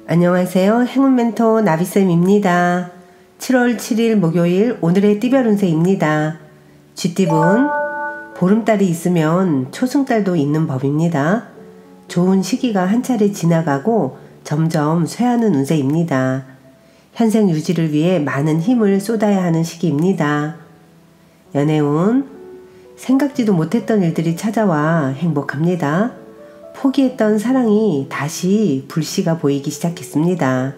안녕하세요. 행운 멘토 나비쌤입니다. 7월 7일 목요일 오늘의 띠별 운세입니다. 쥐띠분, 보름달이 있으면 초승달도 있는 법입니다. 좋은 시기가 한 차례 지나가고 점점 쇠하는 운세입니다. 현생 유지를 위해 많은 힘을 쏟아야 하는 시기입니다. 연애운, 생각지도 못했던 일들이 찾아와 행복합니다. 포기했던 사랑이 다시 불씨가 보이기 시작했습니다.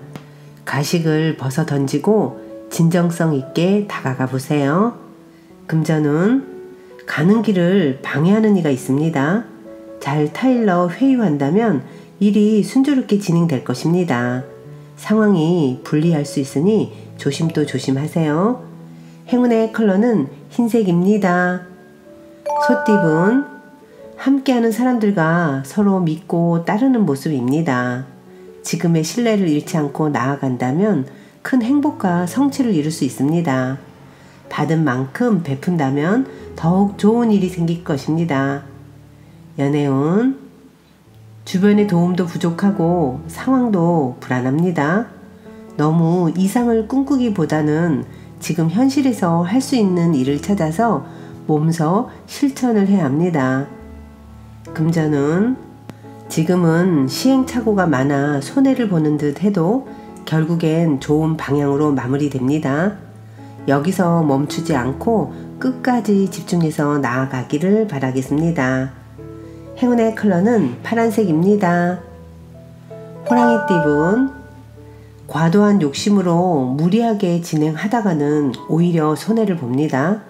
가식을 벗어 던지고 진정성 있게 다가가 보세요. 금전운, 가는 길을 방해하는 이가 있습니다. 잘 타일러 회유한다면 일이 순조롭게 진행될 것입니다. 상황이 불리할 수 있으니 조심도 조심하세요. 행운의 컬러는 흰색입니다. 소띠분, 함께하는 사람들과 서로 믿고 따르는 모습입니다. 지금의 신뢰를 잃지 않고 나아간다면 큰 행복과 성취를 이룰 수 있습니다. 받은 만큼 베푼다면 더욱 좋은 일이 생길 것입니다. 연애운, 주변의 도움도 부족하고 상황도 불안합니다. 너무 이상을 꿈꾸기보다는 지금 현실에서 할 수 있는 일을 찾아서 몸소 실천을 해야 합니다. 금전운, 지금은 시행착오가 많아 손해를 보는 듯 해도 결국엔 좋은 방향으로 마무리됩니다. 여기서 멈추지 않고 끝까지 집중해서 나아가기를 바라겠습니다. 행운의 컬러는 파란색입니다. 호랑이띠분, 과도한 욕심으로 무리하게 진행하다가는 오히려 손해를 봅니다.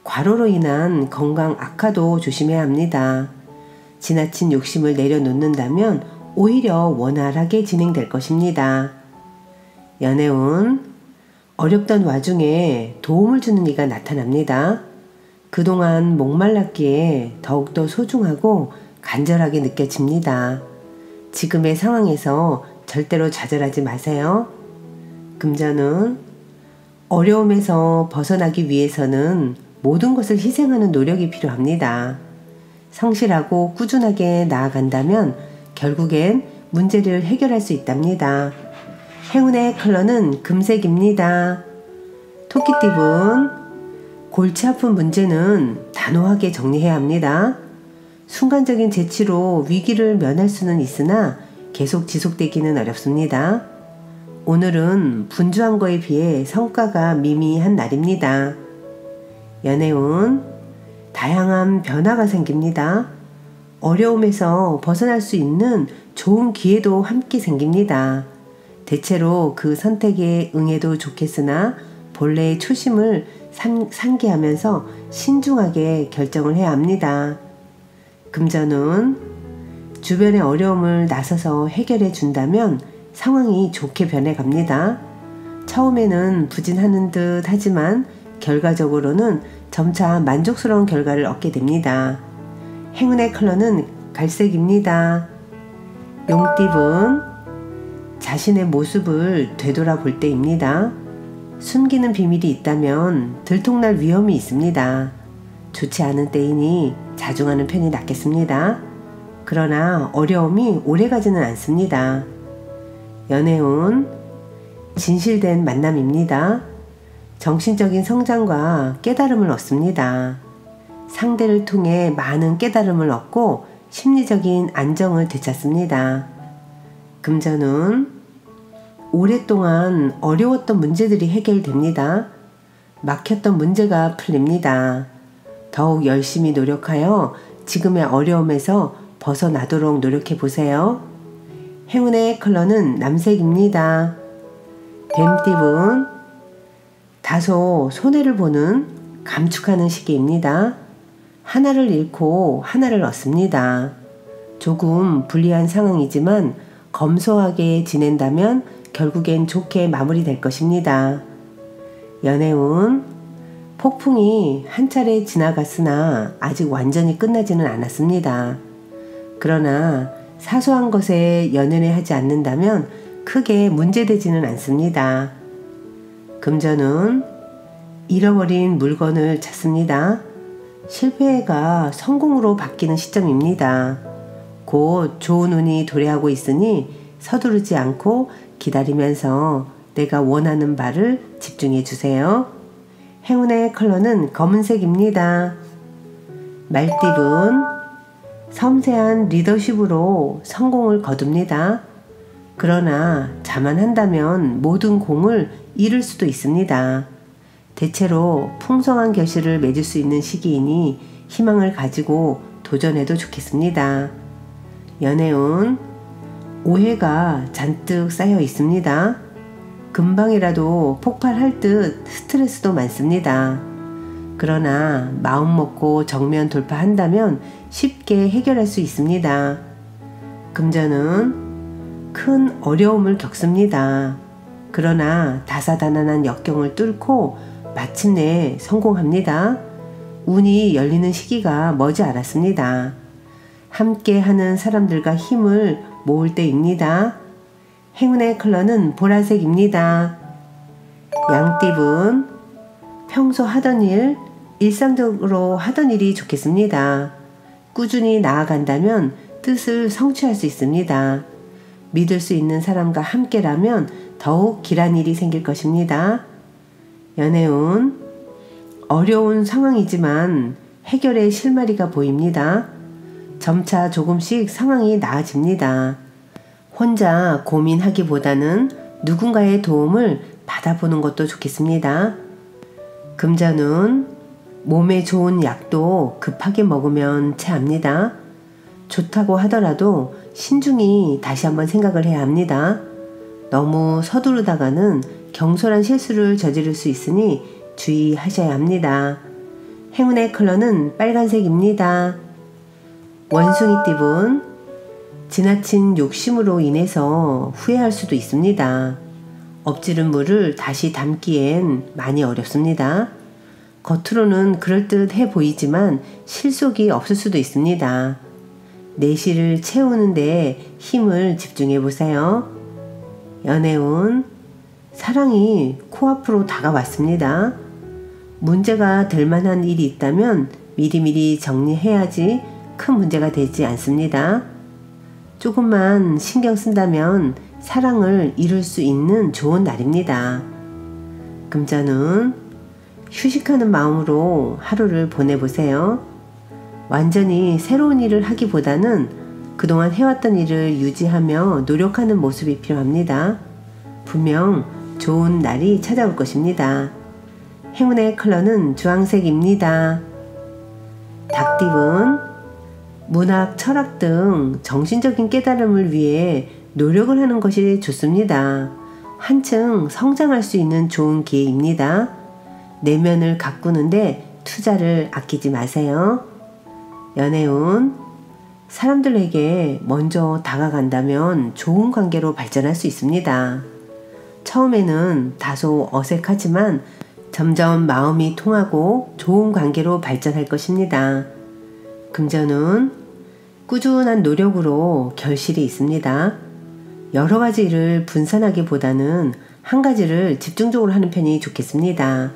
과로로 인한 건강 악화도 조심해야 합니다. 지나친 욕심을 내려놓는다면 오히려 원활하게 진행될 것입니다. 연애운, 어렵던 와중에 도움을 주는 이가 나타납니다. 그동안 목말랐기에 더욱더 소중하고 간절하게 느껴집니다. 지금의 상황에서 절대로 좌절하지 마세요. 금전운, 어려움에서 벗어나기 위해서는 모든 것을 희생하는 노력이 필요합니다. 성실하고 꾸준하게 나아간다면 결국엔 문제를 해결할 수 있답니다. 행운의 컬러는 금색입니다. 토끼띠분, 골치 아픈 문제는 단호하게 정리해야 합니다. 순간적인 재치로 위기를 면할 수는 있으나 계속 지속되기는 어렵습니다. 오늘은 분주한 거에 비해 성과가 미미한 날입니다. 연애운, 다양한 변화가 생깁니다. 어려움에서 벗어날 수 있는 좋은 기회도 함께 생깁니다. 대체로 그 선택에 응해도 좋겠으나 본래의 초심을 상기하면서 신중하게 결정을 해야 합니다. 금전운, 주변의 어려움을 나서서 해결해 준다면 상황이 좋게 변해갑니다. 처음에는 부진하는 듯 하지만 결과적으로는 점차 만족스러운 결과를 얻게 됩니다. 행운의 컬러는 갈색입니다. 용띠분, 자신의 모습을 되돌아볼 때입니다. 숨기는 비밀이 있다면 들통날 위험이 있습니다. 좋지 않은 때이니 자중하는 편이 낫겠습니다. 그러나 어려움이 오래가지는 않습니다. 연애운, 진실된 만남입니다. 정신적인 성장과 깨달음을 얻습니다. 상대를 통해 많은 깨달음을 얻고 심리적인 안정을 되찾습니다. 금전운, 오랫동안 어려웠던 문제들이 해결됩니다. 막혔던 문제가 풀립니다. 더욱 열심히 노력하여 지금의 어려움에서 벗어나도록 노력해 보세요. 행운의 컬러는 남색입니다. 뱀띠분, 다소 손해를 보는 감축하는 시기입니다. 하나를 잃고 하나를 얻습니다. 조금 불리한 상황이지만 검소하게 지낸다면 결국엔 좋게 마무리될 것입니다. 연애운, 폭풍이 한 차례 지나갔으나 아직 완전히 끝나지는 않았습니다. 그러나 사소한 것에 연연해 하지 않는다면 크게 문제되지는 않습니다. 금전운, 잃어버린 물건을 찾습니다. 실패가 성공으로 바뀌는 시점입니다. 곧 좋은 운이 도래하고 있으니 서두르지 않고 기다리면서 내가 원하는 바를 집중해 주세요. 행운의 컬러는 검은색입니다. 말띠분, 섬세한 리더십으로 성공을 거둡니다. 그러나 자만한다면 모든 공을 잃을 수도 있습니다. 대체로 풍성한 결실을 맺을 수 있는 시기이니 희망을 가지고 도전해도 좋겠습니다. 연애운, 오해가 잔뜩 쌓여 있습니다. 금방이라도 폭발할 듯 스트레스도 많습니다. 그러나 마음 먹고 정면 돌파한다면 쉽게 해결할 수 있습니다. 금전은 큰 어려움을 겪습니다. 그러나 다사다난한 역경을 뚫고 마침내 성공합니다. 운이 열리는 시기가 머지 않았습니다. 함께 하는 사람들과 힘을 모을 때입니다. 행운의 컬러는 보라색입니다. 양띠분, 평소 하던 일, 일상적으로 하던 일이 좋겠습니다. 꾸준히 나아간다면 뜻을 성취할 수 있습니다. 믿을 수 있는 사람과 함께라면 더욱 길한 일이 생길 것입니다. 연애운, 어려운 상황이지만 해결의 실마리가 보입니다. 점차 조금씩 상황이 나아집니다. 혼자 고민하기보다는 누군가의 도움을 받아보는 것도 좋겠습니다. 금전운, 몸에 좋은 약도 급하게 먹으면 체합니다. 좋다고 하더라도 신중히 다시 한번 생각을 해야 합니다. 너무 서두르다가는 경솔한 실수를 저지를 수 있으니 주의하셔야 합니다. 행운의 컬러는 빨간색입니다. 원숭이띠분, 지나친 욕심으로 인해서 후회할 수도 있습니다. 엎지른 물을 다시 담기엔 많이 어렵습니다. 겉으로는 그럴듯해 보이지만 실속이 없을 수도 있습니다. 내실을 채우는 데 힘을 집중해 보세요. 연애운, 사랑이 코앞으로 다가왔습니다. 문제가 될 만한 일이 있다면 미리미리 정리해야지 큰 문제가 되지 않습니다. 조금만 신경 쓴다면 사랑을 이룰 수 있는 좋은 날입니다. 금전운, 휴식하는 마음으로 하루를 보내보세요. 완전히 새로운 일을 하기보다는 그동안 해왔던 일을 유지하며 노력하는 모습이 필요합니다. 분명 좋은 날이 찾아올 것입니다. 행운의 컬러는 주황색입니다. 닭띠분, 문학, 철학 등 정신적인 깨달음을 위해 노력을 하는 것이 좋습니다. 한층 성장할 수 있는 좋은 기회입니다. 내면을 가꾸는데 투자를 아끼지 마세요. 연애운, 사람들에게 먼저 다가간다면 좋은 관계로 발전할 수 있습니다. 처음에는 다소 어색하지만 점점 마음이 통하고 좋은 관계로 발전할 것입니다. 금전운, 꾸준한 노력으로 결실이 있습니다. 여러 가지 일을 분산하기보다는 한 가지를 집중적으로 하는 편이 좋겠습니다.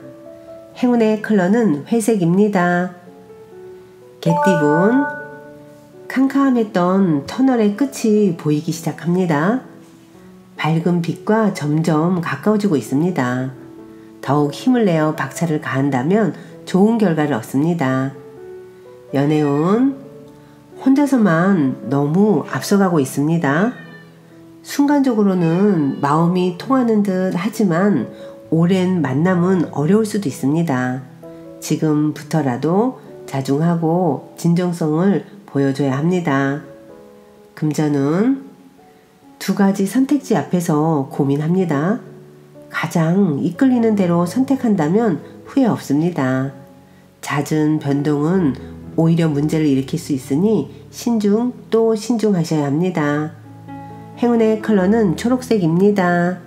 행운의 컬러는 회색입니다. 개띠분, 캄캄했던 터널의 끝이 보이기 시작합니다. 밝은 빛과 점점 가까워지고 있습니다. 더욱 힘을 내어 박차를 가한다면 좋은 결과를 얻습니다. 연애운, 혼자서만 너무 앞서가고 있습니다. 순간적으로는 마음이 통하는 듯 하지만 오랜 만남은 어려울 수도 있습니다. 지금부터라도 자중하고 진정성을 보여줘야 합니다. 금전운, 두 가지 선택지 앞에서 고민합니다. 가장 이끌리는 대로 선택한다면 후회 없습니다. 잦은 변동은 오히려 문제를 일으킬 수 있으니 신중 또 신중하셔야 합니다. 행운의 컬러는 초록색입니다.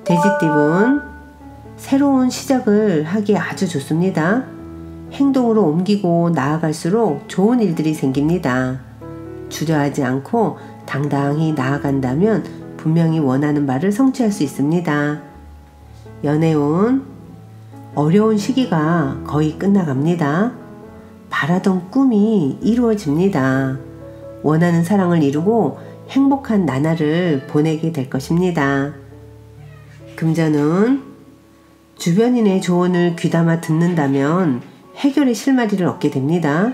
돼지띠분, 새로운 시작을 하기 아주 좋습니다. 행동으로 옮기고 나아갈수록 좋은 일들이 생깁니다. 주저하지 않고 당당히 나아간다면 분명히 원하는 바를 성취할 수 있습니다. 연애운, 어려운 시기가 거의 끝나갑니다. 바라던 꿈이 이루어집니다. 원하는 사랑을 이루고 행복한 나날을 보내게 될 것입니다. 금전운, 주변인의 조언을 귀담아 듣는다면 해결의 실마리를 얻게 됩니다.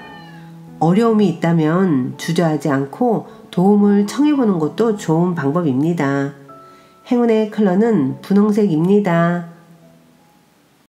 어려움이 있다면 주저하지 않고 도움을 청해보는 것도 좋은 방법입니다. 행운의 컬러는 분홍색입니다.